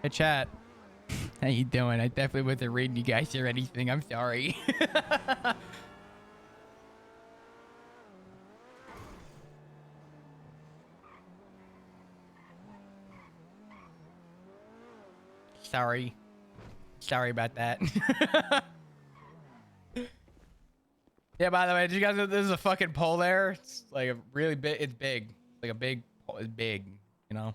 Hey, chat. How you doing? I definitely wasn't reading you guys or anything. I'm sorry. Sorry. Sorry about that. Yeah, by the way, did you guys know there's a fucking pole there? It's like a really big, it's big. Like a big pole. It's big, you know?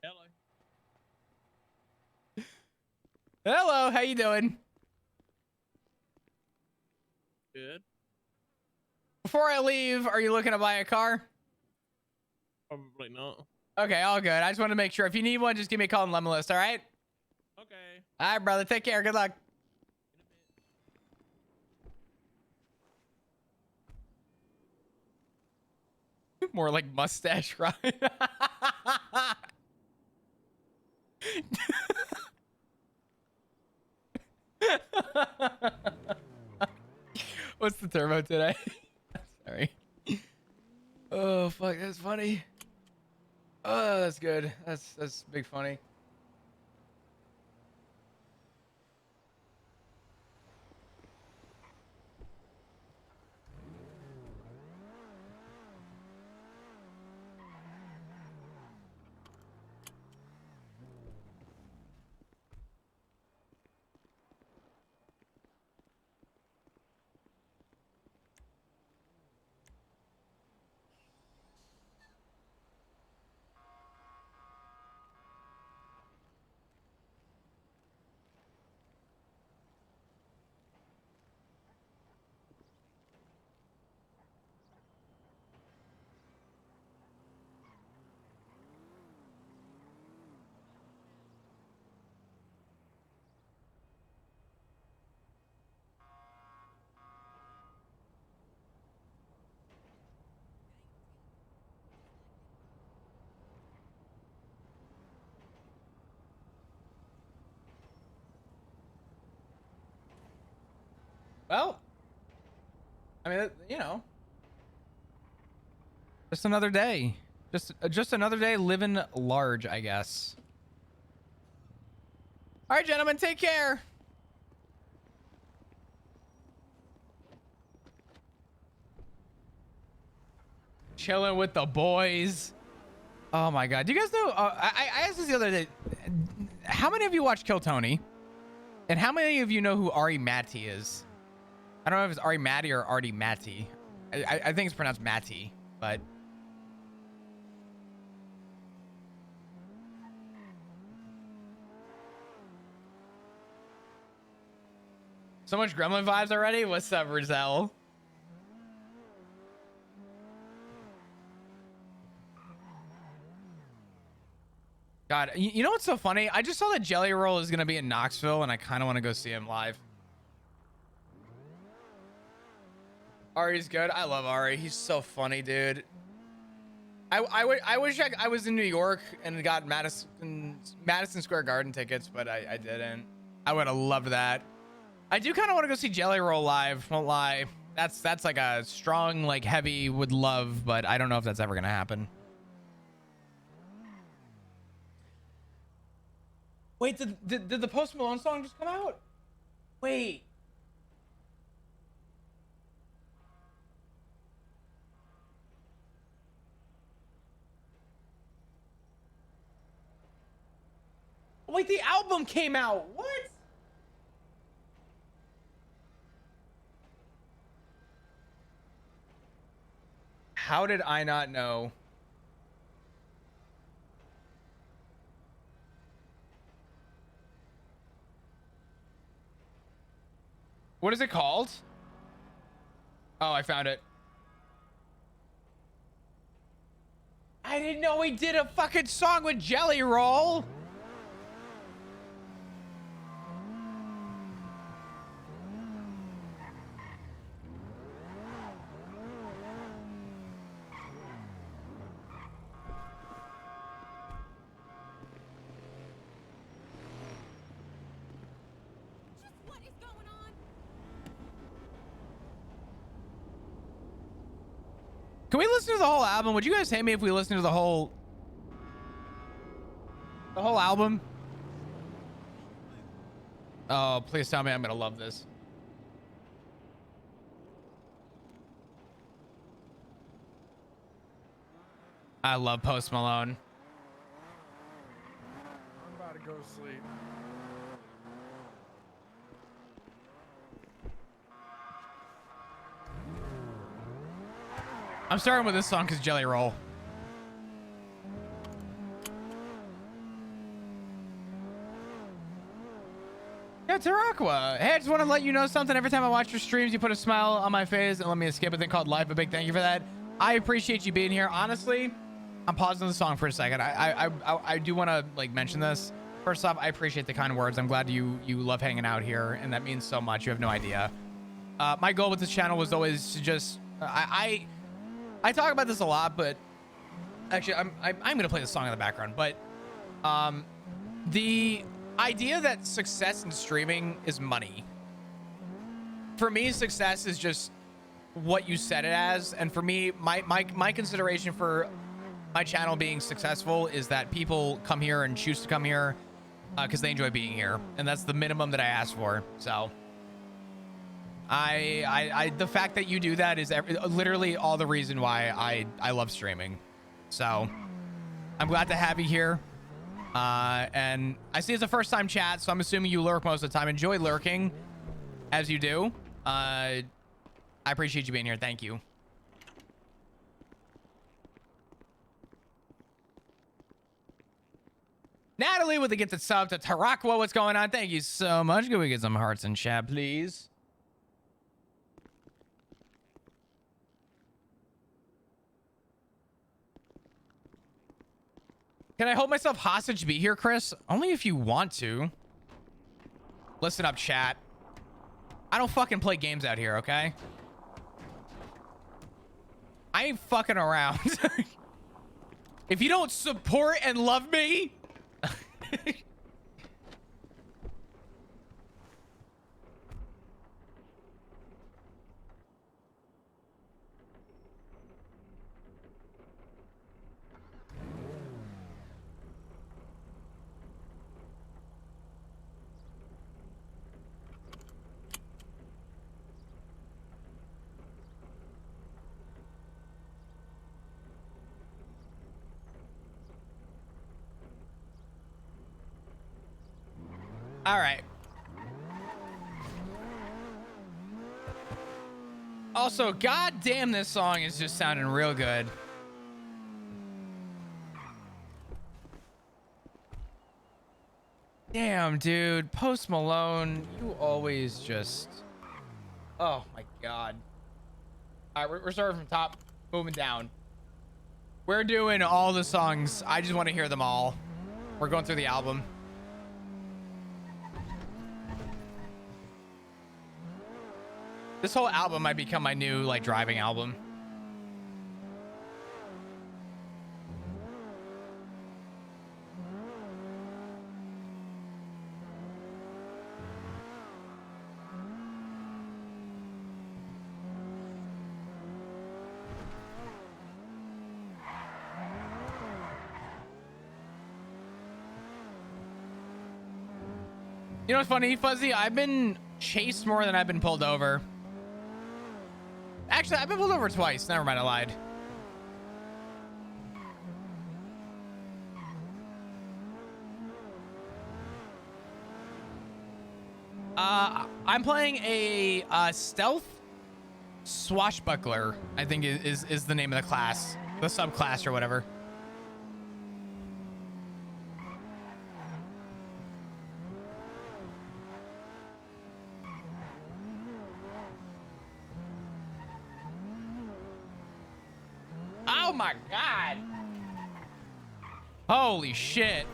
Hello. Hello, how you doing? Good. Before I leave, are you looking to buy a car? Probably not. Okay, all good. I just want to make sure. If you need one, just give me a call and let me list, all right? Okay. All right, brother. Take care. Good luck. More like mustache, right? What's the turbo today? Sorry. Oh fuck, that's funny. Oh, that's good. That's big funny. Well, I mean, you know, just another day. Just another day living large, I guess. All right, gentlemen, take care. Chilling with the boys. Oh my god. Do you guys know? I asked this the other day. How many of you watch Kill Tony? And how many of you know who Ari Matty is? I don't know if it's Ari Matty or Artie Matty. I think it's pronounced Matty, but so much Gremlin vibes already. What's up, Rizal? God, you know what's so funny? I just saw that Jelly Roll is gonna be in Knoxville, and I kind of want to go see him live. Ari's good. I love Ari. He's so funny, dude. I wish I was in New York and got Madison Square Garden tickets, but I didn't. I would have loved that. I do kind of want to go see Jelly Roll live. Won't lie. That's like a strong, like heavy would love, but I don't know if that's ever gonna happen. Wait, did the Post Malone song just come out? Wait. Wait, the album came out. What? How did I not know? What is it called? Oh, I found it. I didn't know he did a fucking song with Jelly Roll. What is going on? Can we listen to the whole album? Would you guys hate me if we listen to the whole album? Oh, please tell me I'm gonna love this. I love Post Malone. I'm about to go sleep. I'm starting with this song because Jelly Roll. Yeah, Tarakwa. Hey, I just want to let you know something. Every time I watch your streams, you put a smile on my face and let me escape a thing called life. A big thank you for that. I appreciate you being here. Honestly, I'm pausing the song for a second. I do want to like mention this. First off, I appreciate the kind words. I'm glad you love hanging out here, and that means so much. You have no idea. My goal with this channel was always to just I talk about this a lot, but actually I'm gonna play the song in the background. But the idea that success in streaming is money. For me, success is just what you set it as, and for me, my consideration for my channel being successful is that people come here and choose to come here because they enjoy being here, and that's the minimum that I ask for. So the fact that you do that is literally all the reason why I love streaming. So I'm glad to have you here. And I see it's a first time chat, so I'm assuming you lurk most of the time. Enjoy lurking as you do. I appreciate you being here. Thank you. Natalie with the gifted sub to Tarakwa. What's going on? Thank you so much. Can we get some hearts in chat, please? Can I hold myself hostage to be here, Chris? Only if you want to. Listen up, chat. I don't fucking play games out here, okay? I ain't fucking around. If you don't support and love me... All right. Also, goddamn, this song is just sounding real good. Damn, dude. Post Malone, you always just... Oh, my God. All right, we're starting from top, moving down. We're doing all the songs. I just want to hear them all. We're going through the album. This whole album might become my new, like, driving album. You know what's funny, Fuzzy? I've been chased more than I've been pulled over. Actually, I've been pulled over twice. Never mind, I lied. I'm playing a stealth swashbuckler, I think is the name of the class, the subclass or whatever. Oh my God. Holy shit.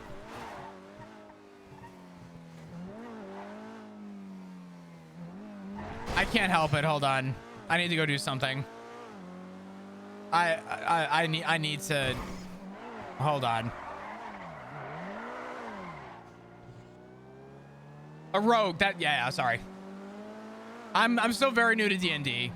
I can't help it. Hold on. I need to go do something. I need to hold on. A rogue. That yeah, sorry. I'm still very new to D&D.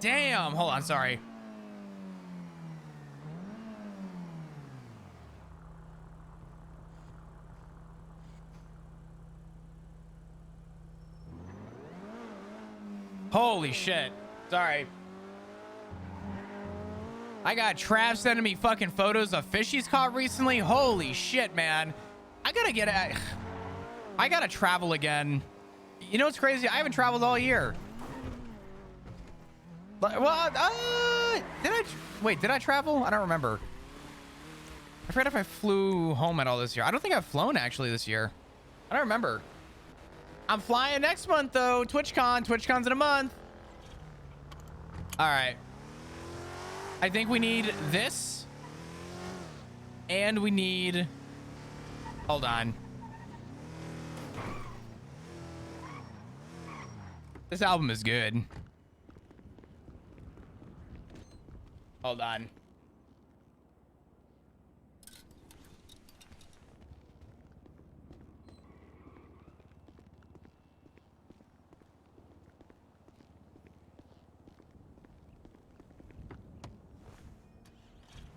Damn, hold on, sorry. Holy shit. Sorry. I got Trav sending me fucking photos of fish he's caught recently. Holy shit, man. I gotta travel again. You know what's crazy? I haven't traveled all year. Well, did I travel? I don't remember. I forgot if I flew home at all this year. I don't think I've flown actually this year. I don't remember. I'm flying next month though. TwitchCon. TwitchCon's in a month. All right. I think we need this. And we need... Hold on. This album is good. Hold on.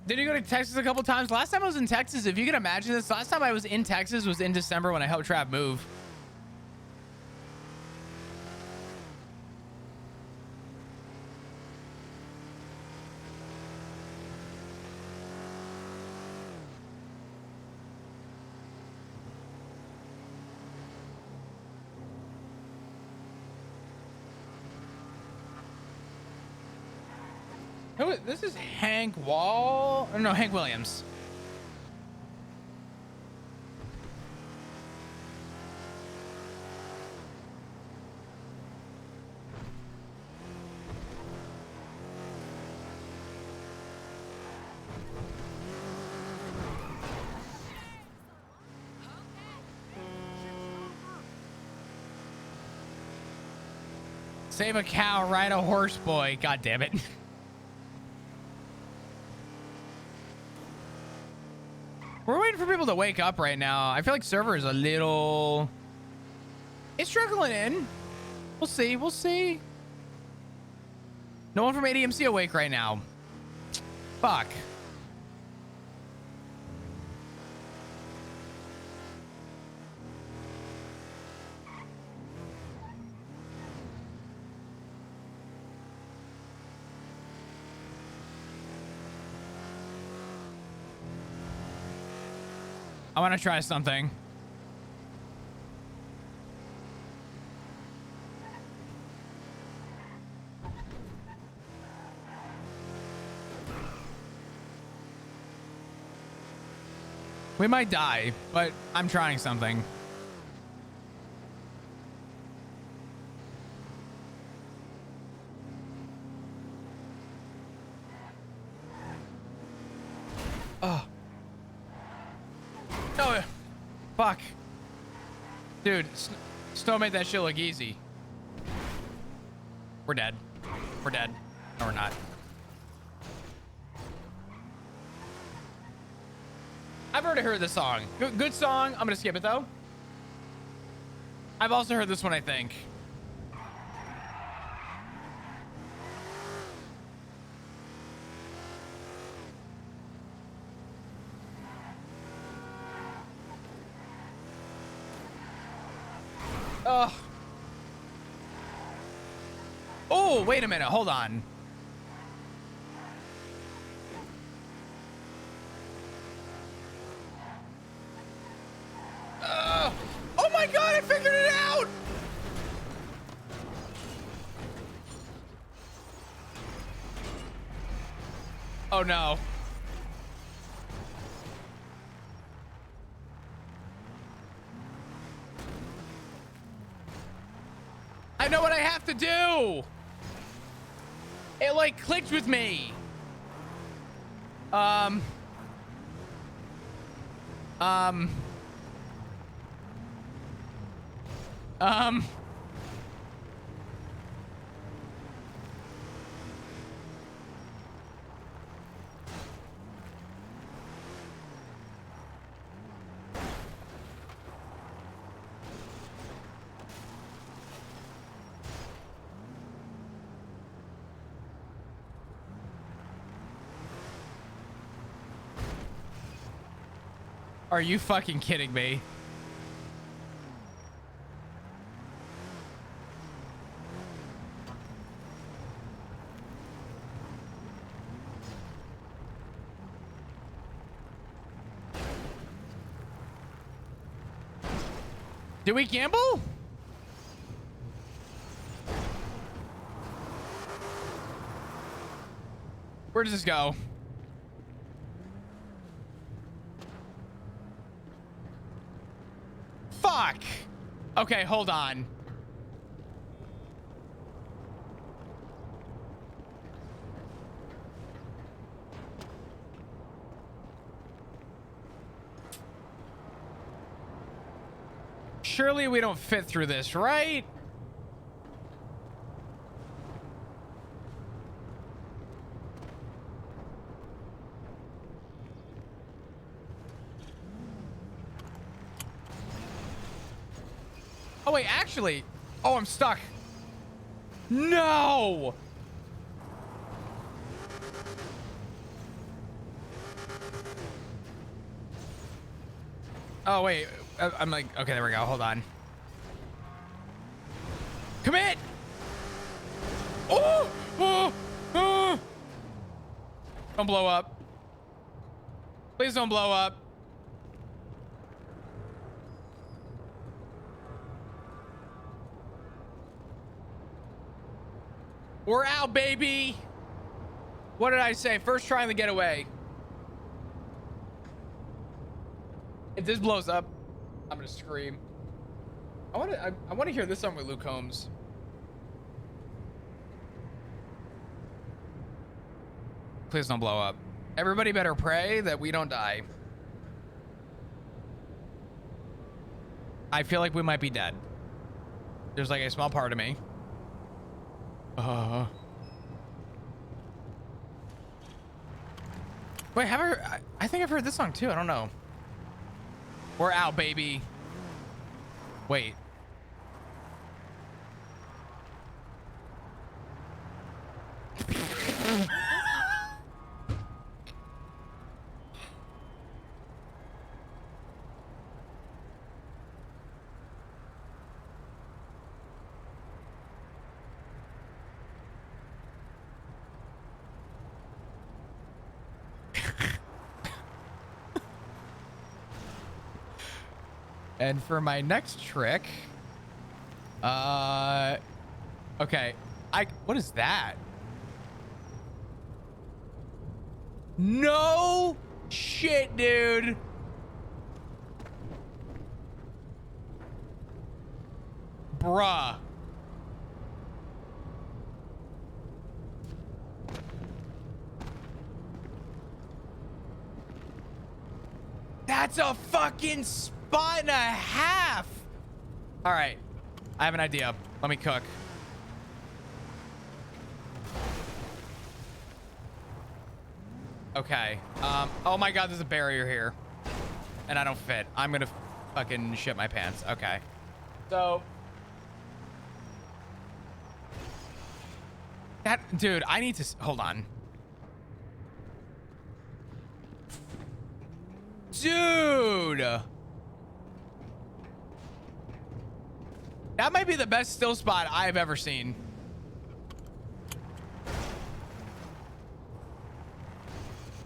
Did you go to Texas a couple times? Last time I was in Texas, if you can imagine this, last time I was in Texas was in December when I helped Trav move. This is Hank Wall. Or no, Hank Williams. Save a cow, ride a horse, boy. God damn it. We're waiting for people to wake up right now. I feel like server is a little... It's trickling in. We'll see. We'll see. No one from ADMC awake right now. Fuck. I want to try something. We might die, but I'm trying something. Oh. No. Fuck. Dude, Snow made that shit look easy. We're dead. We're dead. No, we're not. I've already heard this song. Good song. I'm gonna skip it though. I've also heard this one, I think. Ugh. Oh, wait a minute. Hold on. Oh my God, I figured it out. Oh no. I know what I have to do. It like clicked with me. Are you fucking kidding me? Do we gamble? Where does this go? Fuck. Okay, hold on. Surely we don't fit through this, right? Oh wait, actually. Oh, I'm stuck. No. Oh wait, I'm like, okay, there we go. Hold on. Commit. Oh, oh, oh. Don't blow up. Please don't blow up. We're out, baby. What did I say? First try on the getaway. If this blows up, I'm gonna scream. I want to hear this song with Luke Combs. Please don't blow up. Everybody better pray that we don't die. I feel like we might be dead. There's like a small part of me. Wait, I think I've heard this song too. I don't know. We're out, baby. Wait. And for my next trick, okay, what is that? No shit, dude. Bruh. That's a fucking spot and a half. All right, I have an idea. Let me cook. Okay. Oh my God, there's a barrier here. and I don't fit. I'm gonna fucking shit my pants. Okay. So that dude, I need to hold on. Dude. That might be the best still spot I've ever seen.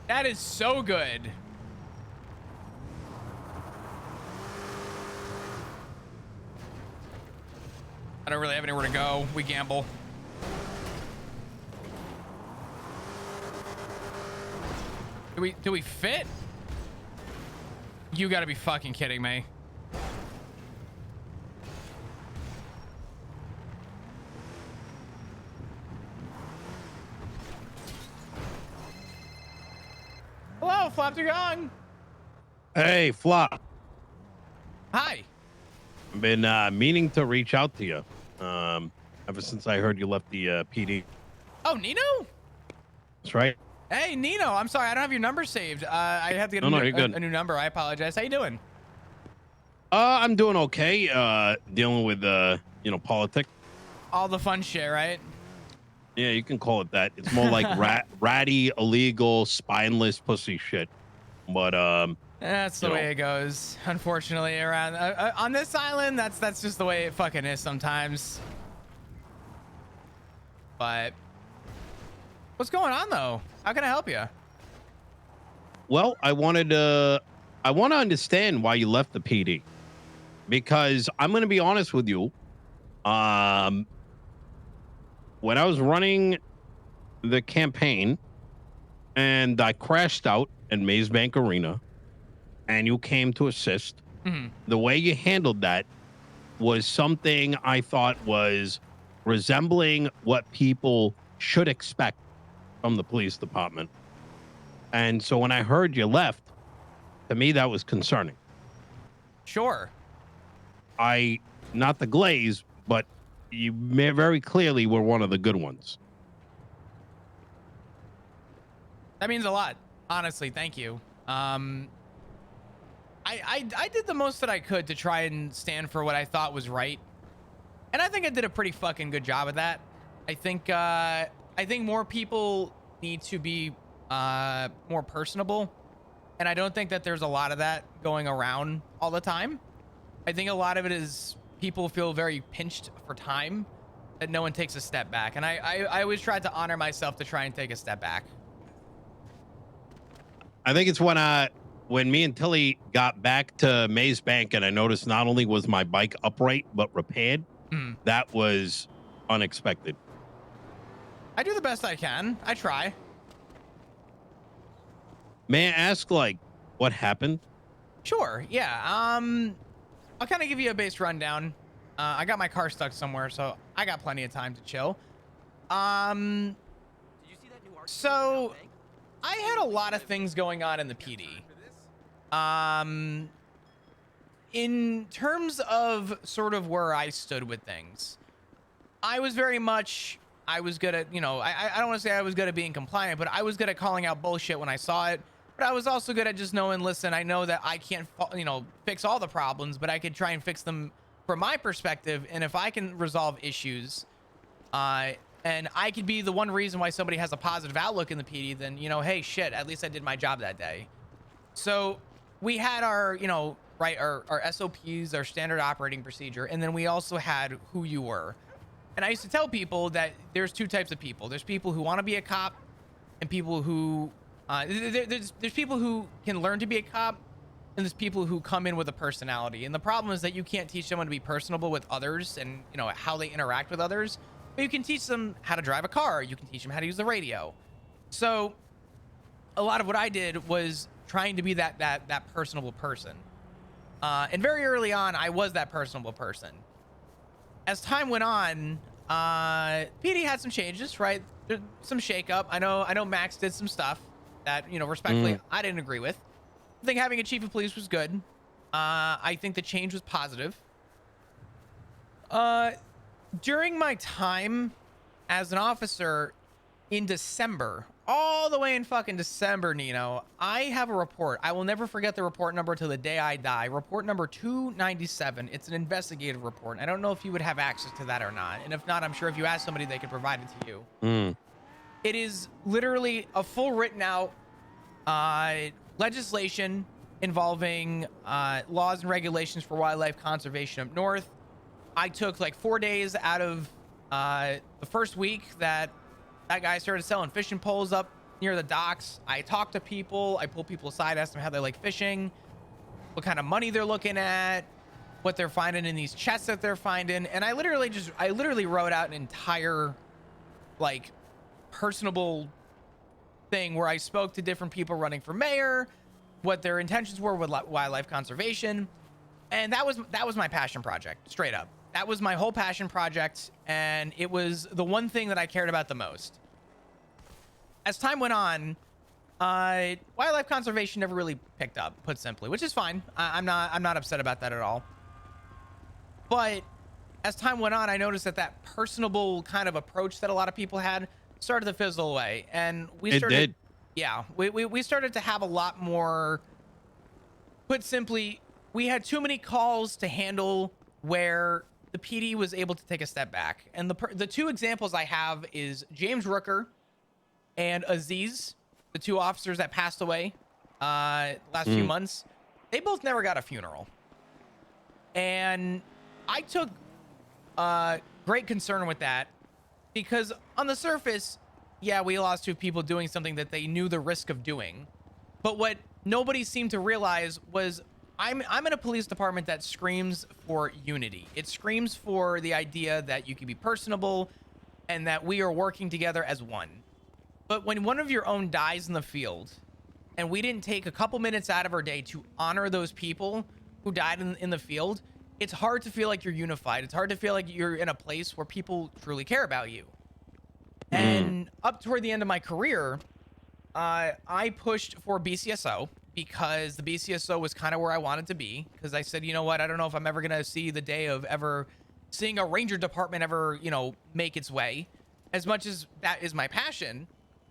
That is so good. I don't really have anywhere to go. We gamble. Do we fit? You gotta be fucking kidding me. Hello, Flop Gong. Hey, Flop. Hi. I've been meaning to reach out to you ever since I heard you left the PD. Oh, Nino? That's right. Hey, Nino. I'm sorry. I don't have your number saved. I have to get a new number. I apologize. How you doing? I'm doing okay. Dealing with politics. All the fun shit, right? Yeah, you can call it that. It's more like ratty, illegal, spineless pussy shit. But that's the way it goes. Unfortunately, around on this island, that's just the way it fucking is sometimes. But what's going on though? How can I help you? Well, I want to understand why you left the PD, because I'm going to be honest with you. When I was running the campaign and I crashed out in Maze Bank Arena and you came to assist, the way you handled that was something I thought was resembling what people should expect from the police department. And so when I heard you left, to me, that was concerning. Sure. Not the glaze, but you very clearly were one of the good ones. That means a lot. Honestly, thank you. I did the most that I could to try and stand for what I thought was right. And I think I did a pretty fucking good job of that. I think more people need to be more personable. And I don't think that there's a lot of that going around all the time. I think a lot of it is people feel very pinched for time that no one takes a step back. And I always tried to honor myself to try and take a step back. I think it's when me and Tilly got back to Maze Bank and I noticed not only was my bike upright, but repaired. That was unexpected. I do the best I can. I try. May I ask, what happened? Sure. Yeah. I'll kind of give you a base rundown. I got my car stuck somewhere, so I got plenty of time to chill. So I had a lot of things going on in the PD. In terms of sort of where I stood with things, I was very much, I was good at, I don't want to say I was good at being compliant, but I was good at calling out bullshit when I saw it. But I was also good at just knowing, listen, I know that I can't, fix all the problems, but I could try and fix them from my perspective. And if I can resolve issues, and I could be the one reason why somebody has a positive outlook in the PD, then, hey, shit, at least I did my job that day. So we had our, our SOPs, our standard operating procedure. And then we also had who you were. And I used to tell people that there's two types of people. There's people who want to be a cop and people who, there's people who can learn to be a cop, and there's people who come in with a personality. And the problem is that you can't teach someone to be personable with others and, how they interact with others. But you can teach them how to drive a car. You can teach them how to use the radio. So a lot of what I did was trying to be that personable person. And very early on, I was that personable person. As time went on, PD had some changes, right? There's some shakeup. I know Max did some stuff that, respectfully, I didn't agree with. I think having a chief of police was good. I think the change was positive. During my time as an officer in December, all the way in fucking December, Nino, I have a report. I will never forget the report number till the day I die. Report number 297. It's an investigative report. I don't know if you would have access to that or not. And if not, I'm sure if you ask somebody, they could provide it to you. It is literally a full written out legislation involving laws and regulations for wildlife conservation up north. I took like 4 days out of the first week that guy started selling fishing poles up near the docks. I talked to people. I pulled people aside, asked them how they like fishing, what kind of money they're looking at, what they're finding in these chests that they're finding. And I literally wrote out an entire like personable thing where I spoke to different people running for mayor, what their intentions were with wildlife conservation. And that was my passion project, straight up. That was my whole passion project, and it was the one thing that I cared about the most. As time went on, wildlife conservation never really picked up, put simply, which is fine. I'm not upset about that at all. But as time went on, I noticed that personable kind of approach that a lot of people had started to fizzle away, and we started. Yeah, we started to have a lot more. Put simply, we had too many calls to handle where the PD was able to take a step back. And the two examples I have is James Rooker and Aziz, the two officers that passed away last few months. They both never got a funeral. And I took great concern with that because on the surface, yeah, we lost two people doing something that they knew the risk of doing. But what nobody seemed to realize was I'm in a police department that screams for unity. It screams for the idea that you can be personable and that we are working together as one. But when one of your own dies in the field and we didn't take a couple minutes out of our day to honor those people who died in the field, it's hard to feel like you're unified. It's hard to feel like you're in a place where people truly care about you. And up toward the end of my career, I pushed for BCSO because the BCSO was kind of where I wanted to be. Because I said, you know what? I don't know if I'm ever going to see the day of ever seeing a ranger department ever, make its way. As much as that is my passion,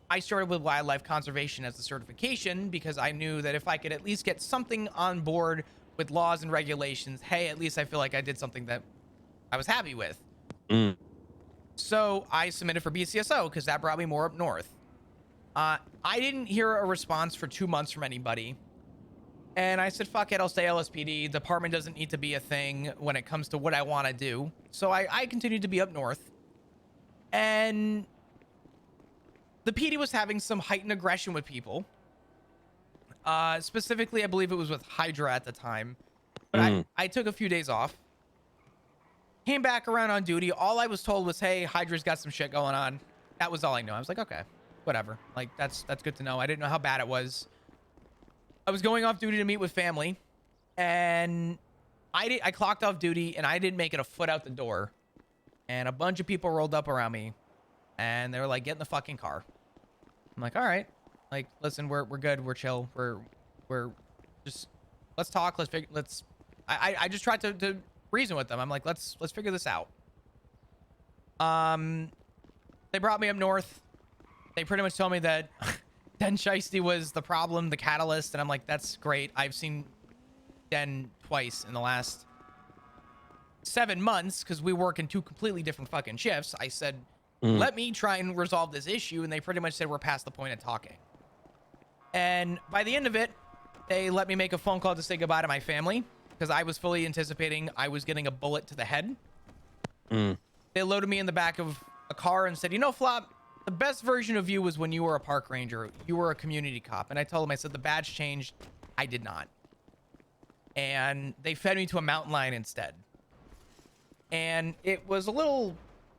I started with wildlife conservation as the certification because I knew that if I could at least get something on board with laws and regulations, hey, at least I feel like I did something that I was happy with. So I submitted for BCSO because that brought me more up north. I didn't hear a response for 2 months from anybody. And I said, fuck it, I'll stay LSPD. Department doesn't need to be a thing when it comes to what I want to do. So I continued to be up north. And the PD was having some heightened aggression with people. Specifically, I believe it was with Hydra at the time. But I took a few days off. Came back around on duty. All I was told was, hey, Hydra's got some shit going on. That was all I knew. I was like, okay, whatever. Like, that's good to know. I didn't know how bad it was. I was going off duty to meet with family. And I clocked off duty, and I didn't make it a foot out the door. And a bunch of people rolled up around me. And they were like, get in the fucking car. I'm like, all right. Like, listen, we're good. We're chill. We're just, let's talk. I just tried to reason with them. I'm like, let's figure this out. They brought me up north. They pretty much told me that Den Shiesty was the problem, the catalyst. And I'm like, that's great. I've seen Den twice in the last 7 months because we work in 2 completely different fucking shifts. I said, let me try and resolve this issue. And they pretty much said, we're past the point of talking. And by the end of it, they let me make a phone call to say goodbye to my family because I was fully anticipating I was getting a bullet to the head. They loaded me in the back of a car and said, you know, Flop, the best version of you was when you were a park ranger. You were a community cop. And I told them, I said, the badge changed. I did not. And they fed me to a mountain lion instead. And it was a little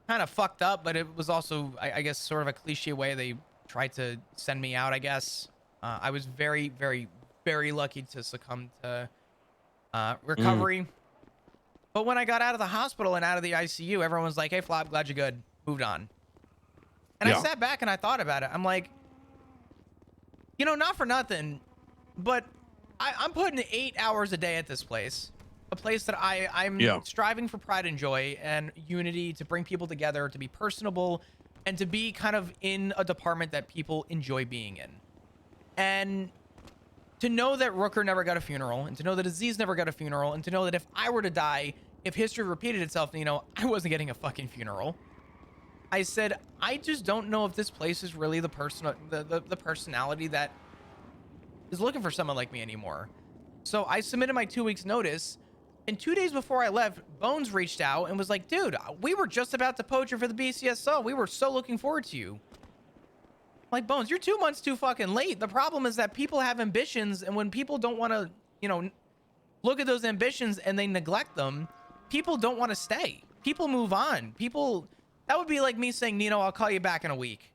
kind of fucked up, but it was also, I guess, sort of a cliche way they tried to send me out, I guess. I was very, very, very lucky to succumb to recovery. But when I got out of the hospital and out of the ICU, everyone was like, hey, Flop, glad you're good. Moved on. And I sat back and I thought about it. I'm like, not for nothing, but I'm putting 8 hours a day at this place. A place that I'm striving for pride and joy and unity, to bring people together, to be personable, and to be kind of in a department that people enjoy being in. And to know that Rooker never got a funeral, and to know that Aziz never got a funeral, and to know that if I were to die, if history repeated itself, you know, I wasn't getting a fucking funeral. I said, I just don't know if this place is really the personality that is looking for someone like me anymore. So I submitted my 2 weeks notice, and 2 days before I left, Bones reached out and was like, dude, we were just about to poach you for the BCSO. We were so looking forward to you. Like, Bones, you're 2 months too fucking late. The problem is that people have ambitions, and when people don't want to, you know, look at those ambitions and they neglect them, people don't want to stay. People move on. People, that would be like me saying, Nino, I'll call you back in a week.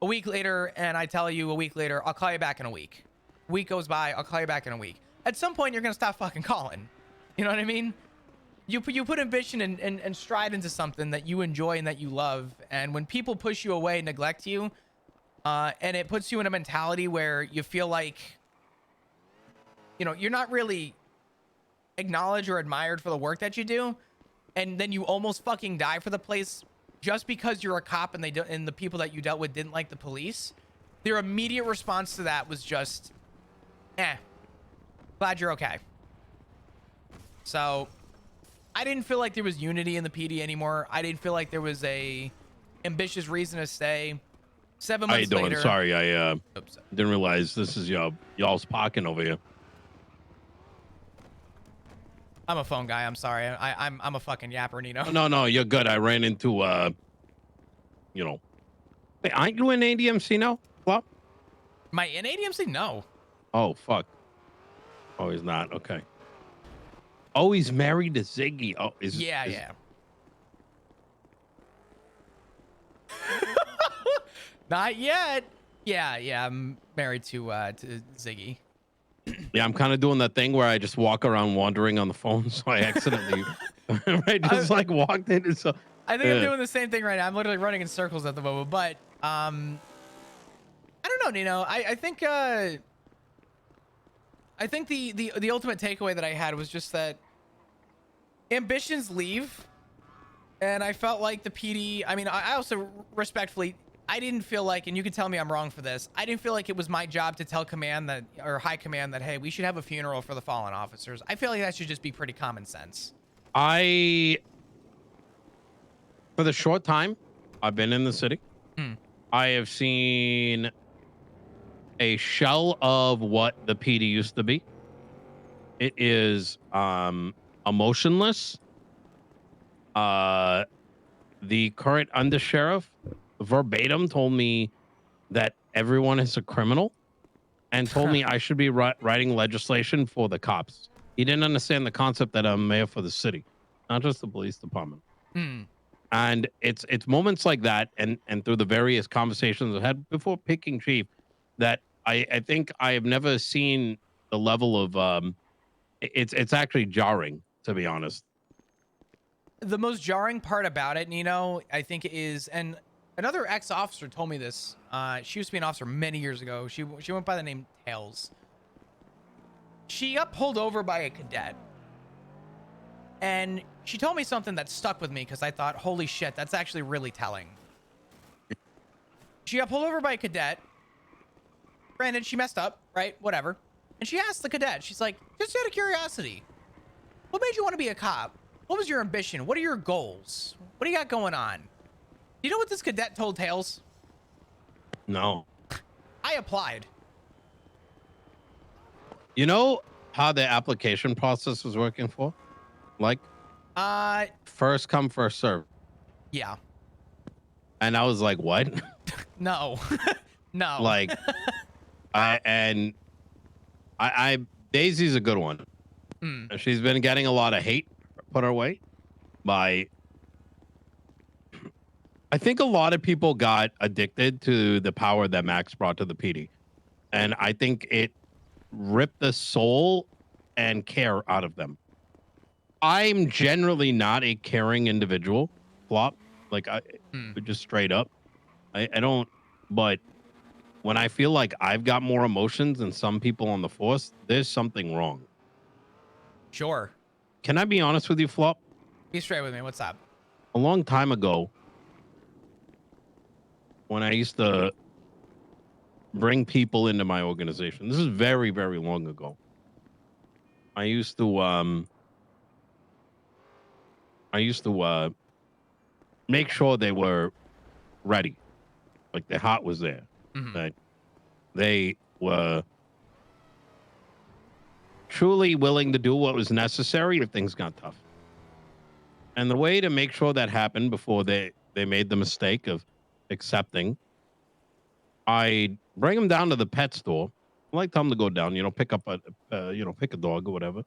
A week later, and I tell you a week later, I'll call you back in a week. A week goes by, I'll call you back in a week. At some point, you're going to stop fucking calling. You know what I mean? You put ambition and stride into something that you enjoy and that you love. And when people push you away, neglect you, and it puts you in a mentality where you feel like, you know, you're not really acknowledged or admired for the work that you do, and then you almost fucking die for the place just because you're a cop and and the people that you dealt with didn't like the police. Their immediate response to that was just, glad you're okay. So I didn't feel like there was unity in the PD anymore. I didn't feel like there was a ambitious reason to stay. 7 months How you doing? later. Sorry, I didn't realize this is y'all's parking over here. I'm a phone guy. I'm sorry. I'm a fucking yapper, Nino. No, you're good. I ran into you know. Hey, aren't you in ADMC now? Flop? Am I in ADMC? No. Oh fuck. Oh, he's not. Okay. Oh, he's married to Ziggy. Oh, Yeah. Not yet. Yeah. I'm married to Ziggy. Yeah, I'm kind of doing that thing where I just walk around wandering on the phone, so I accidentally like walked into so. I think I'm doing the same thing right now. I'm literally running in circles at the moment, but I don't know, Nino. I think the ultimate takeaway that I had was just that ambitions leave, and I felt like the PD. I mean, I also respectfully, I didn't feel like, and you can tell me I'm wrong for this, I didn't feel like it was my job to tell command that, or high command that, hey, we should have a funeral for the fallen officers. I feel like that should just be pretty common sense. For the short time I've been in the city, I have seen a shell of what the PD used to be. It is emotionless. The current undersheriff verbatim told me that everyone is a criminal and told me I should be writing legislation for the cops. He didn't understand the concept that I'm mayor for the city, not just the police department. And it's moments like that and through the various conversations I've had before picking chief that I think I have never seen the level of it's actually jarring, to be honest. The most jarring part about it, Nino, I think is, and another ex-officer told me this. She used to be an officer many years ago. She went by the name Tails. She got pulled over by a cadet. And she told me something that stuck with me because I thought, holy shit, that's actually really telling. She got pulled over by a cadet. Granted, she messed up, right? Whatever. And she asked the cadet, she's like, just out of curiosity, what made you want to be a cop? What was your ambition? What are your goals? What do you got going on? You know what this cadet told Tails? No. I applied. You know how the application process was working for? Like, first come, first serve. Yeah. And I was like, what? No. No. Like, Daisy's a good one. She's been getting a lot of hate put her way by, I think a lot of people got addicted to the power that Max brought to the PD. And I think it ripped the soul and care out of them. I'm generally not a caring individual, Flop. Like, just straight up. I don't, but when I feel like I've got more emotions than some people on the force, there's something wrong. Sure. Can I be honest with you, Flop? Be straight with me. What's up? A long time ago, when I used to bring people into my organization. This is very, very long ago. I used to make sure they were ready, like the heart was there, Mhm. that they were truly willing to do what was necessary if things got tough. And the way to make sure that happened before they made the mistake of accepting, I bring them down to the pet store. I like tell them to go down, pick up pick a dog or whatever,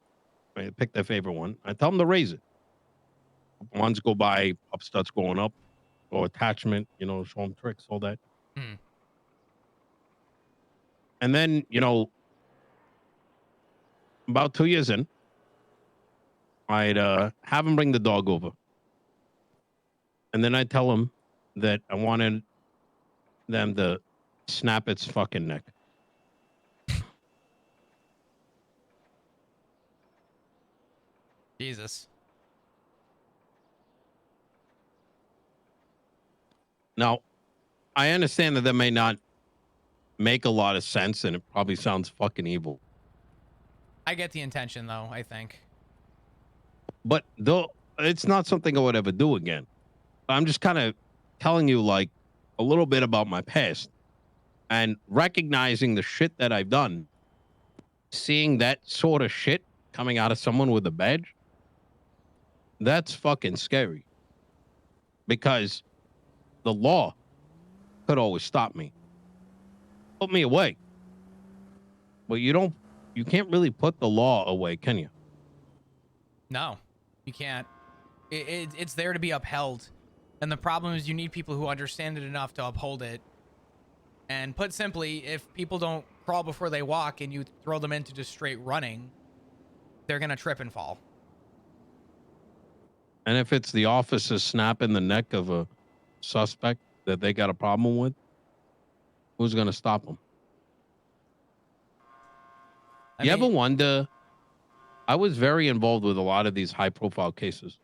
right? Pick their favorite one. I tell them to raise it. Ones go by, pup starts going up, or attachment, show them tricks, all that. Mhm. And then, about 2 years in, I'd have them bring the dog over. And then I'd tell them that I wanted them to snap its fucking neck. Jesus. Now, I understand that may not make a lot of sense, and it probably sounds fucking evil. I get the intention, though, I think. But though it's not something I would ever do again. I'm just kind of telling you like a little bit about my past and recognizing the shit that I've done. Seeing that sort of shit coming out of someone with a badge, that's fucking scary. Because the law could always stop me, put me away. But you can't really put the law away, can you? No, you can't. It's there to be upheld. And the problem is you need people who understand it enough to uphold it. And put simply, if people don't crawl before they walk and you throw them into just straight running, they're going to trip and fall. And if it's the officer snapping the neck of a suspect that they got a problem with, who's going to stop them? You ever wonder? I was very involved with a lot of these high profile cases.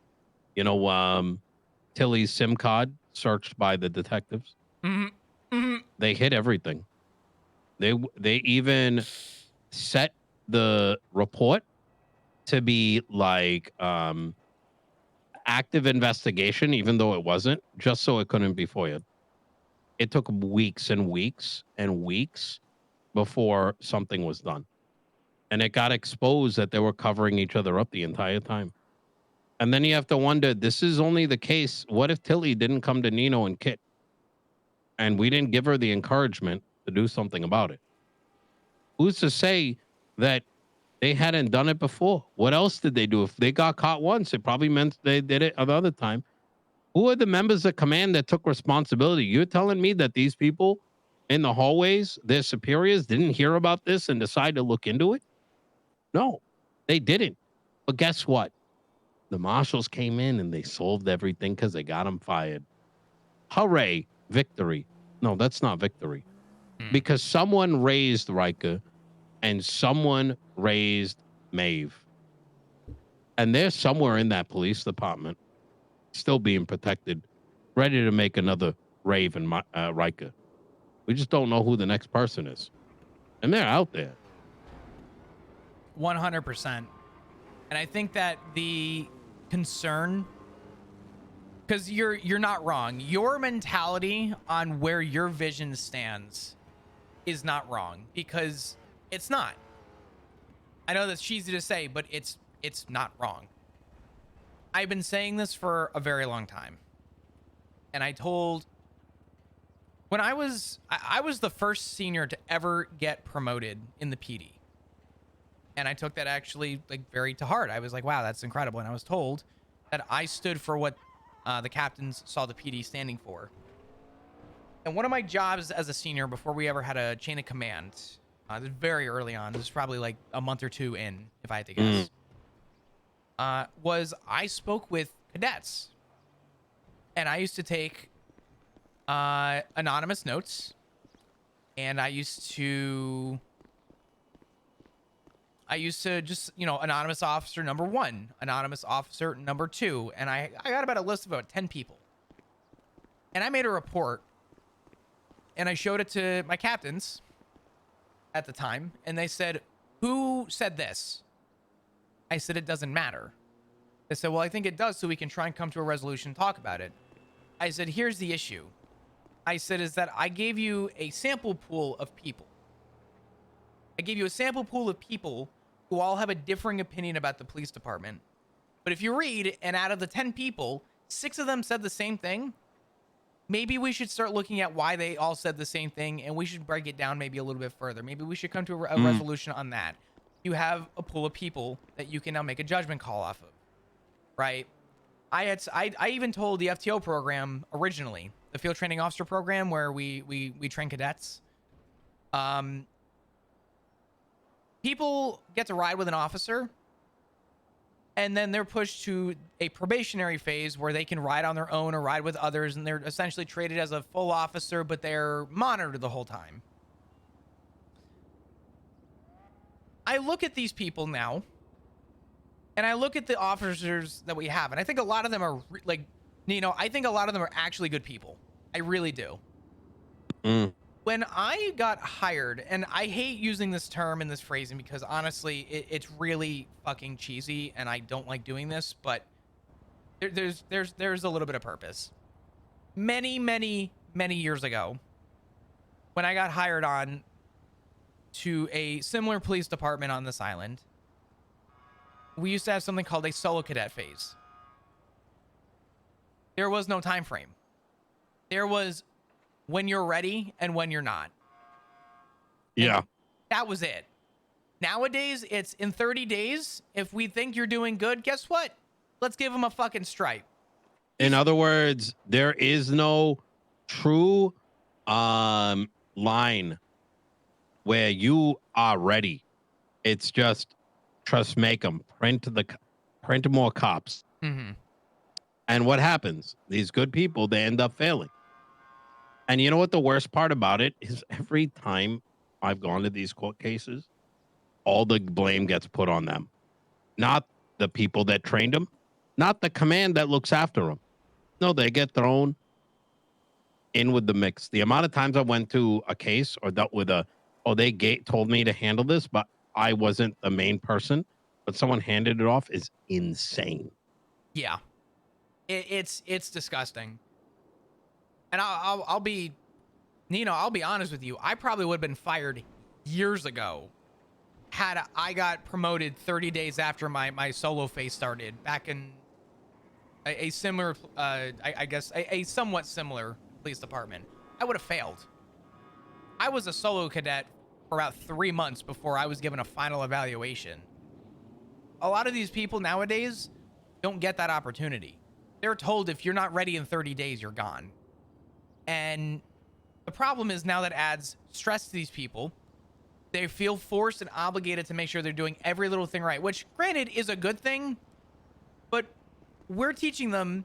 Tilly's SIM card searched by the detectives. Mm-hmm. Mm-hmm. They hit everything. They even set the report to be like active investigation, even though it wasn't, just so it couldn't be FOIA'd. It took weeks and weeks and weeks before something was done. And it got exposed that they were covering each other up the entire time. And then you have to wonder, this is only the case. What if Tilly didn't come to Nino and Kit? And we didn't give her the encouragement to do something about it? Who's to say that they hadn't done it before? What else did they do? If they got caught once, it probably meant they did it another time. Who are the members of command that took responsibility? You're telling me that these people in the hallways, their superiors, didn't hear about this and decide to look into it? No, they didn't. But guess what? The marshals came in and they solved everything because they got him fired. Hooray, victory. No, that's not victory. Because someone raised Riker and someone raised Maeve. And they're somewhere in that police department, still being protected, ready to make another Rave and Riker. We just don't know who the next person is. And they're out there. 100%. And I think that the concern, because you're not wrong. Your mentality on where your vision stands is not wrong, because it's not. I know that's cheesy to say, but it's not wrong. I've been saying this for a very long time. And I told, when I was the first senior to ever get promoted in the PD. And I took that actually very to heart. I was like, wow, that's incredible. And I was told that I stood for what the captains saw the PD standing for. And one of my jobs as a senior, before we ever had a chain of command, this was very early on, this was probably like a month or two in, if I had to guess, was I spoke with cadets. And I used to take anonymous notes. And I used to just, anonymous officer number 1, anonymous officer number 2. And I got about a list of about 10 people. And I made a report and I showed it to my captains at the time, and they said, "Who said this?" I said, "It doesn't matter." They said, "Well, I think it does, so we can try and come to a resolution and talk about it." I said, "Here's the issue." I said, "Is that I gave you a sample pool of people. I gave you a sample pool of people who all have a differing opinion about the police department. But if you read, and out of the 10 people, 6 of them said the same thing, maybe we should start looking at why they all said the same thing, and we should break it down maybe a little bit further. Maybe we should come to a resolution on that." You have a pool of people that you can now make a judgment call off of, right? I even told the FTO program originally, the field training officer program, where we train cadets. People get to ride with an officer, and then they're pushed to a probationary phase where they can ride on their own or ride with others, and they're essentially treated as a full officer, but they're monitored the whole time. I look at these people now, and I look at the officers that we have, and I think a lot of them are I think a lot of them are actually good people. I really do. When I got hired, and I hate using this term and this phrasing because honestly, it's really fucking cheesy, and I don't like doing this, but there's a little bit of purpose. Many years ago, when I got hired on to a similar police department on this island, we used to have something called a solo cadet phase. There was no time frame. There was when you're ready and when you're not. Yeah. And that was it. Nowadays, it's in 30 days. If we think you're doing good, guess what? Let's give them a fucking stripe. In other words, there is no true line where you are ready. It's just trust make them, print more cops. And what happens? These good people, they end up failing. And you know what the worst part about it is? Every time I've gone to these court cases, all the blame gets put on them. Not the people that trained them, not the command that looks after them. No, they get thrown in with the mix. The amount of times I went to a case or dealt with told me to handle this, but I wasn't the main person, but someone handed it off is insane. Yeah. It's disgusting. And I'll be, I'll be honest with you. I probably would have been fired years ago had I got promoted 30 days after my solo phase started back in a similar, I guess, a somewhat similar police department. I would have failed. I was a solo cadet for about 3 months before I was given a final evaluation. A lot of these people nowadays don't get that opportunity. They're told if you're not ready in 30 days, you're gone. And the problem is now that adds stress to these people. They feel forced and obligated to make sure they're doing every little thing right, which granted is a good thing, but we're teaching them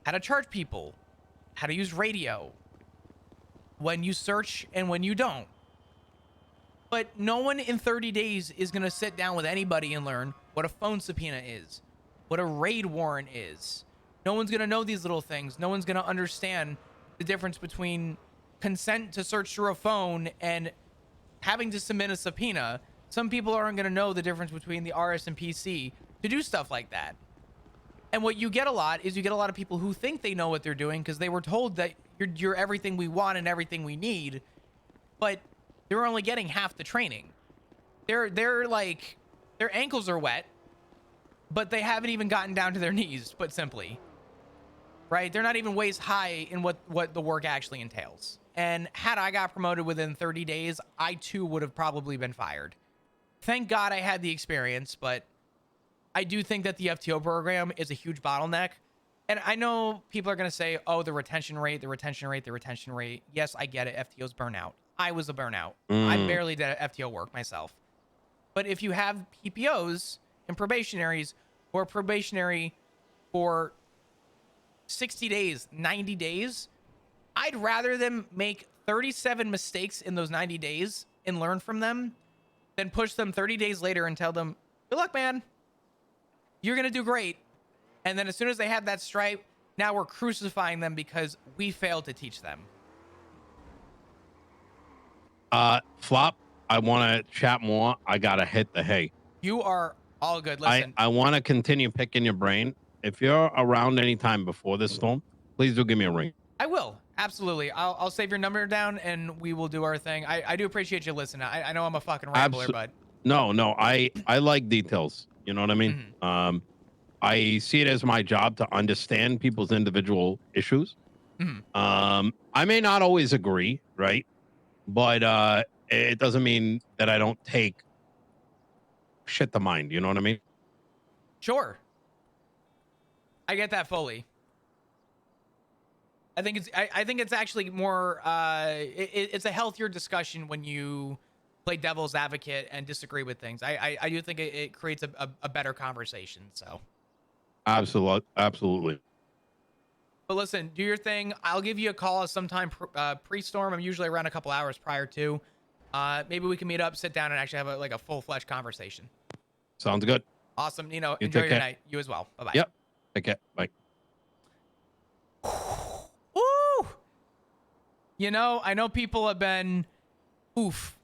how to charge people, how to use radio, when you search and when you don't. But no one in 30 days is going to sit down with anybody and learn what a phone subpoena is, what a raid warrant is. No one's going to know these little things. No one's going to understand the difference between consent to search through a phone and having to submit a subpoena. Some people aren't going to know the difference between the RS and PC to do stuff like that. And what you get a lot is you get a lot of people who think they know what they're doing because they were told that you're everything we want and everything we need, but they're only getting half the training. They're like, their ankles are wet, but they haven't even gotten down to their knees, put simply. Right? They're not even waist high in what the work actually entails. And had I got promoted within 30 days, I too would have probably been fired. Thank God I had the experience, but I do think that the FTO program is a huge bottleneck. And I know people are going to say, oh, the retention rate. Yes, I get it. FTO's burnout. I was a burnout. I barely did FTO work myself. But if you have PPOs and probationaries who are probationary for 60 days, 90 days, I'd rather them make 37 mistakes in those 90 days and learn from them than push them 30 days later and tell them, good luck, man. You're going to do great. And then as soon as they have that stripe, now we're crucifying them because we failed to teach them. Flop, I want to chat more. I gotta hit the hay. You are all good. Listen, I want to continue picking your brain. If you're around anytime before this storm, please do give me a ring. I will. Absolutely. I'll save your number down and we will do our thing. I do appreciate you listening. I know I'm a fucking rambler, but No, I like details. You know what I mean? Mhm. I see it as my job to understand people's individual issues. Mhm. I may not always agree, right? But it doesn't mean that I don't take shit to mind. You know what I mean? Sure. I get that fully. I think it's actually more it's a healthier discussion when you play devil's advocate and disagree with things. I do think it creates a better conversation. So, Absolutely. but listen, do your thing. I'll give you a call sometime pre-storm. I'm usually around a couple hours prior to. Maybe we can meet up, sit down, and actually have a full-fledged conversation. Sounds good. Awesome, Nino. You Enjoy take your care. night. You as well. Bye bye. Yep. Take care. Bye. Woo! You know, I know people have been oof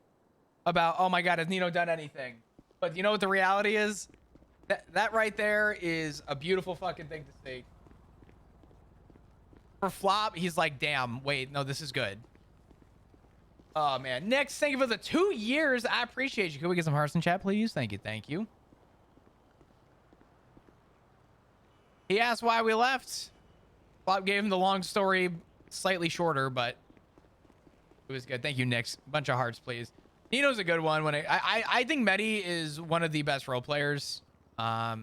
about, oh my God, has Nino done anything? But you know what the reality is? That right there is a beautiful fucking thing to see. For Flop, he's like, damn, wait, no, this is good. Oh man. Next, thank you for the 2 years. I appreciate you. Can we get some hearts in chat, please? Thank you, thank you. He asked why we left. Flop gave him the long story, slightly shorter, but it was good. Thank you, Nix. Bunch of hearts, please. Nino's a good one. When I think Medi is one of the best role players. I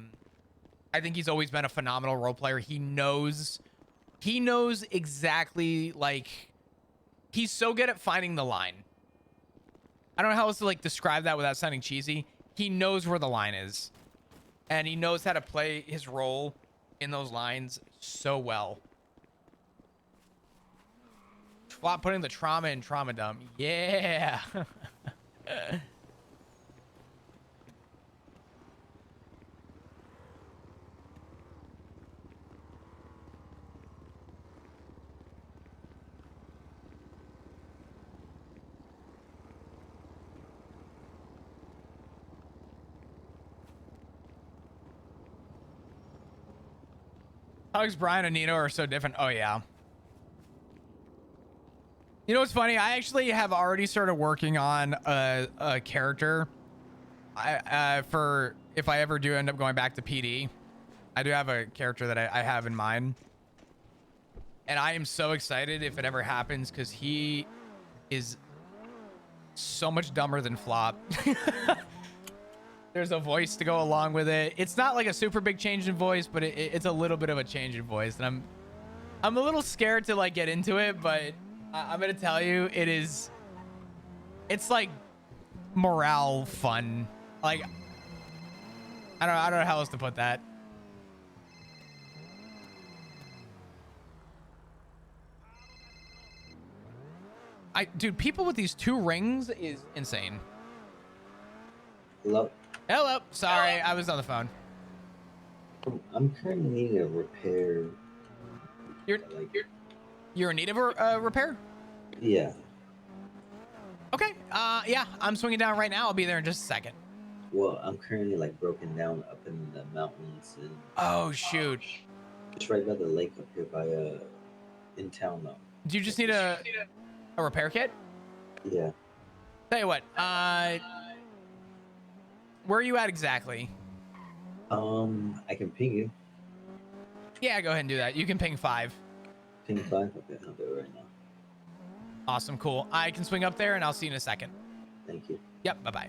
think he's always been a phenomenal role player. He knows exactly, like, he's so good at finding the line. I don't know how else to like describe that without sounding cheesy. He knows where the line is, and he knows how to play his role in those lines so well. Flop putting the trauma in trauma dump. Yeah. Hugs, Brian, and Nino are so different. Oh, yeah. You know what's funny? I actually have already started working on a character. For if I ever do end up going back to PD, I do have a character that I have in mind. And I am so excited if it ever happens because he is so much dumber than Flop. There's a voice to go along with it. It's not like a super big change in voice, but it's a little bit of a change in voice. And I'm a little scared to like get into it, but I'm gonna tell you, it's like morale fun. Like I don't know how else to put that. Dude, people with these 2 rings is insane. Hello. Hello. Sorry, I was on the phone. I'm currently needing a repair. You're in need of a repair? Yeah. Okay. Yeah, I'm swinging down right now. I'll be there in just a second. Well, I'm currently like broken down up in the mountains and. Oh shoot. It's right by the lake up here by in town though. Do you just need a repair kit? Yeah. Tell you what. Where are you at exactly? I can ping you. Yeah, go ahead and do that. You can ping 5. Ping 5? Okay, I'll do it right now. Awesome, cool. I can swing up there and I'll see you in a second. Thank you. Yep, bye-bye.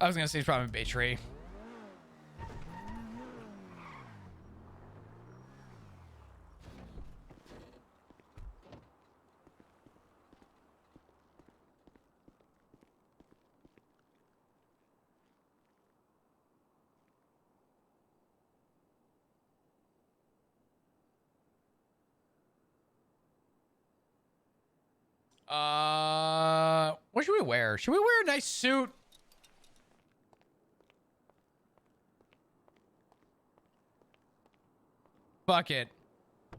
I was gonna say it's probably a bay tree. What should we wear? Should we wear a nice suit? Fuck it.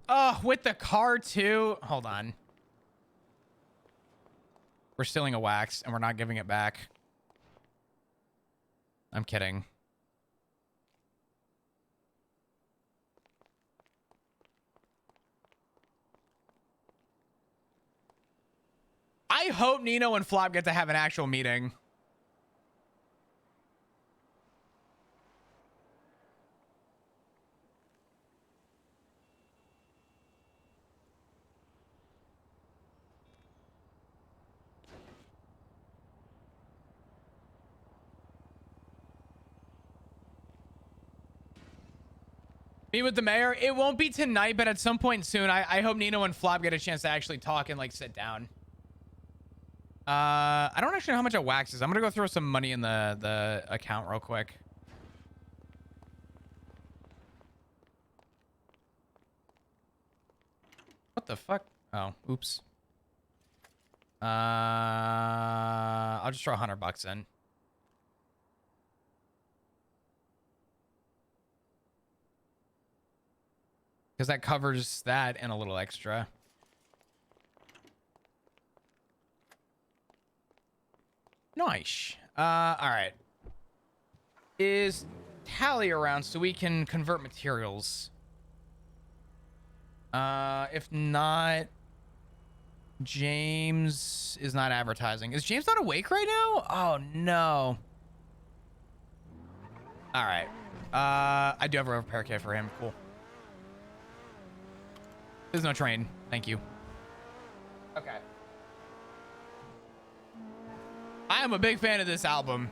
Oh, with the car too. Hold on. We're stealing a wax and we're not giving it back. I'm kidding. I hope Nino and Flop get to have an actual meeting. Meet with the mayor. It won't be tonight, but at some point soon. I hope Nino and Flop get a chance to actually talk and like sit down. I don't actually know how much a wax is. I'm gonna go throw some money in the account real quick. What the fuck? Oh, oops. I'll just throw $100 in. Because that covers that and a little extra. Nice. All right. Is Tally around so we can convert materials? If not, James is not advertising. Is James not awake right now? Oh, no. All right. I do have a repair kit for him. Cool. There's no train. Thank you. Okay. I am a big fan of this album.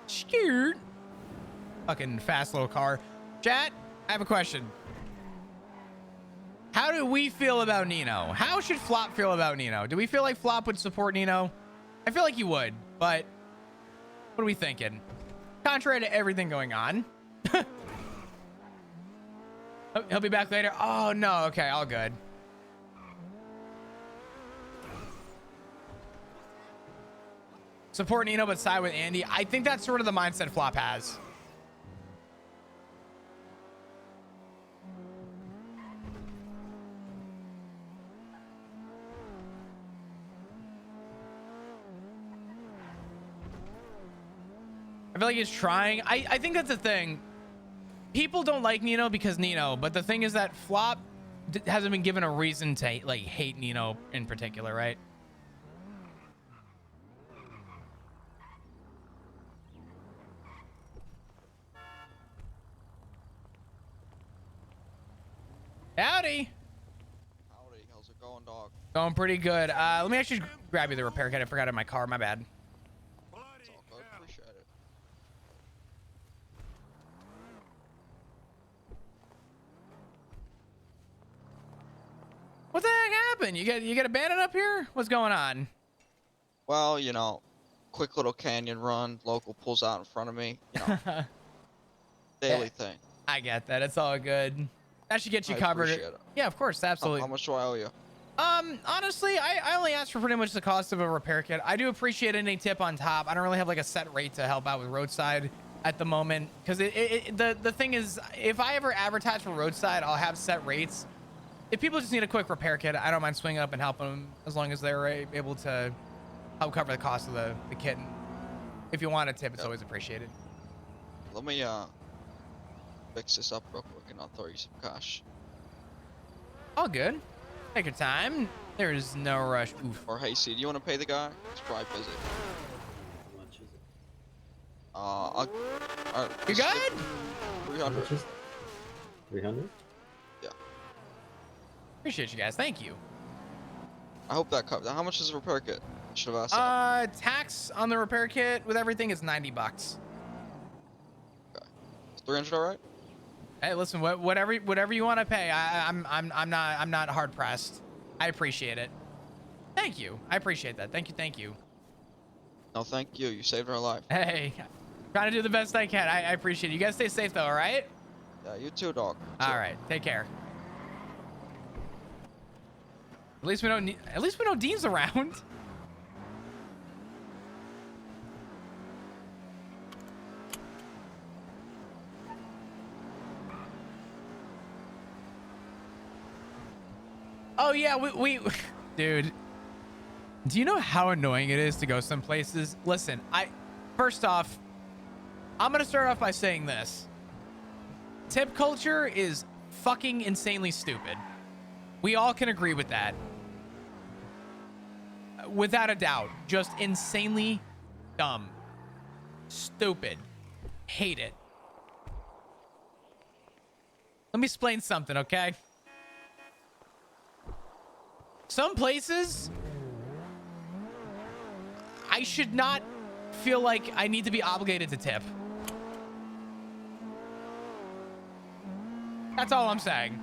Scared. Fucking fast little car. Chat, I have a question. How do we feel about Nino? How should Flop feel about Nino? Do we feel like Flop would support Nino? I feel like he would, but what are we thinking? Contrary to everything going on. Oh, he'll be back later. Oh, no. Okay, all good. Support Nino, but side with Andy. I think that's sort of the mindset Flop has. I feel like he's trying. I think that's the thing. People don't like Nino because Nino, but the thing is that Flop hasn't been given a reason to like hate Nino in particular, right? Howdy. Howdy, how's it going, dog? Going pretty good. Let me actually grab you the repair kit. I forgot it in my car. My bad. It's all good, appreciate it. What the heck happened? You get abandoned up here? What's going on? Well, you know, quick little canyon run, local pulls out in front of me, you know, daily thing. I get that. It's all good. That should get you I covered. appreciate it. Yeah, of course, absolutely. How much do I owe you? Honestly, I only asked for pretty much the cost of a repair kit. I do appreciate any tip on top. I don't really have like a set rate to help out with roadside at the moment, because the thing is, if I ever advertise for roadside, I'll have set rates. If people just need a quick repair kit, I don't mind swinging up and helping them as long as they're able to help cover the cost of the kit. And if you want a tip, it's always appreciated. Let me fix this up real quick and I'll throw you some cash. All good. Take your time. There is no rush. Oof. Or hey, see, do you want to pay the guy? He's probably busy. How much is it? Alright. You good? 300. 300? Yeah. Appreciate you guys. Thank you. I hope that covers. How much is the repair kit? I should have asked that. Tax on the repair kit with everything is $90. Okay. Is 300 alright? Hey, listen, whatever you want to pay, I'm not hard pressed. I appreciate it. Thank you. I appreciate that. Thank you. No, thank you. You saved our life. Hey, Trying to do the best I can. I appreciate it. You guys stay safe though, all right? Yeah, you too, dog. You All too. right, take care. At least we know Dean's around. Oh yeah, we dude. Do you know how annoying it is to go some places? Listen, first off, I'm gonna start off by saying this. Tip culture is fucking insanely stupid. We all can agree with that. Without a doubt, just insanely dumb. Stupid. Hate it. Let me explain something, okay? Some places, I should not feel like I need to be obligated to tip. That's all I'm saying.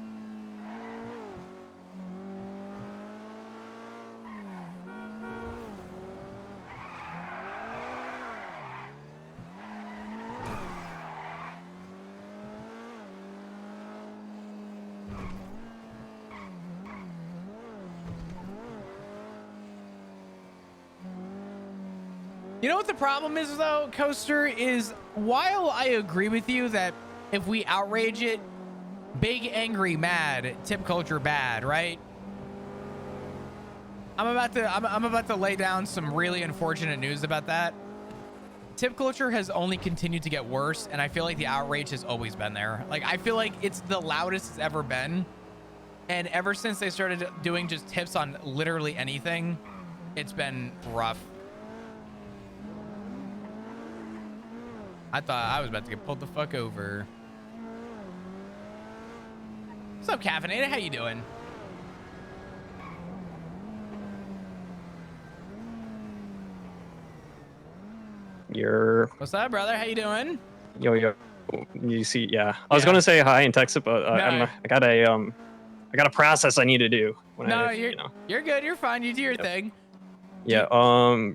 You know what the problem is though, Coaster, is while I agree with you that if we outrage it, big, angry, mad, tip culture bad, right? I'm about to lay down some really unfortunate news about that. Tip culture has only continued to get worse, and I feel like the outrage has always been there. Like, I feel like it's the loudest it's ever been. And ever since they started doing just tips on literally anything, it's been rough. I thought I was about to get pulled the fuck over. What's up, Caffeinated? How you doing? What's up, brother? How you doing? Yo. You see, yeah. I was gonna say hi and text it, but I got a process I need to do. You're good. You're fine. You do your thing. Yeah.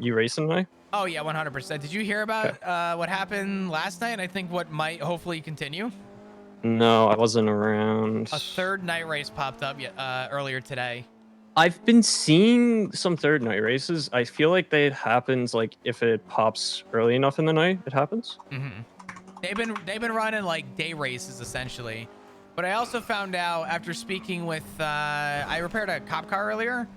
You racing tonight? Oh yeah, 100%. Did you hear about what happened last night? I think what might hopefully continue. No, I wasn't around. A third night race popped up earlier today. I've been seeing some third night races. I feel like it happens like if it pops early enough in the night, it happens. Mm-hmm. They've been running like day races essentially, but I also found out after speaking with I repaired a cop car earlier.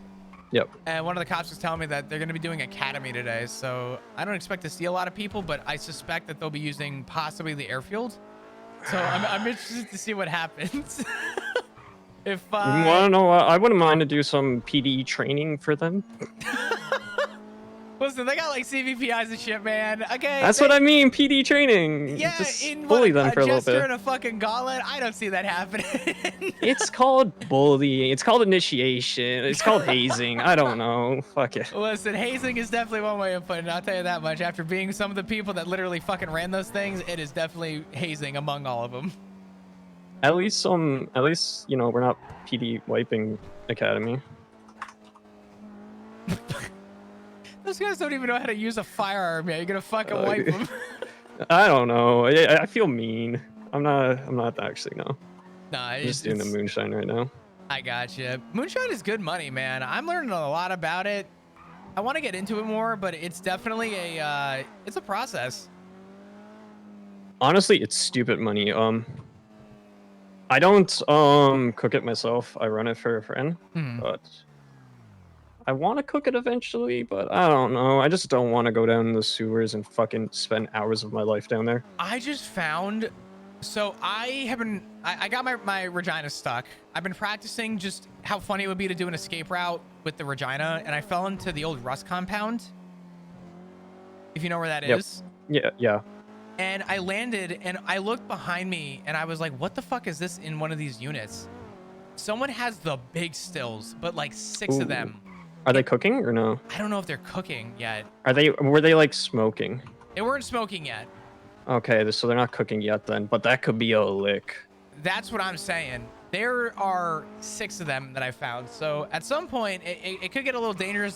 Yep. And one of the cops was telling me that they're going to be doing Academy today, so I don't expect to see a lot of people, but I suspect that they'll be using possibly the airfield. So I'm interested to see what happens. If you want to know what? I wouldn't mind to do some PD training for them. Listen, they got like CVPIs and shit, man. Okay. That's what I mean, PD training. Yeah, just in bully them for a little bit. and a fucking gauntlet. I don't see that happening. It's called bullying. It's called initiation. It's called hazing. I don't know. Fuck it. Listen, hazing is definitely one way of putting it. I'll tell you that much. After being some of the people that literally fucking ran those things, it is definitely hazing among all of them. At least you know we're not PD wiping Academy. Those guys don't even know how to use a firearm yet. You're gonna fucking wipe them. I don't know. I feel mean. I'm not actually, no. Nah, I'm just doing the moonshine right now. I gotcha. Moonshine is good money, man. I'm learning a lot about it. I want to get into it more, but it's definitely it's a process. Honestly, it's stupid money. I don't cook it myself. I run it for a friend, but I want to cook it eventually, but I don't know. I just don't want to go down in the sewers and fucking spend hours of my life down there. I just found, so I got my Regina stuck. I've been practicing just how funny it would be to do an escape route with the Regina, and I fell into the old Rust compound. If you know where that is. Yeah. And I landed and I looked behind me and I was like, what the fuck is this in one of these units? Someone has the big stills, but like 6 of them. Are they cooking or no? I don't know if they're cooking yet. Were they like smoking? They weren't smoking yet. Okay, so they're not cooking yet then, but that could be a lick. That's what I'm saying. There are 6 of them that I found. So at some point it could get a little dangerous and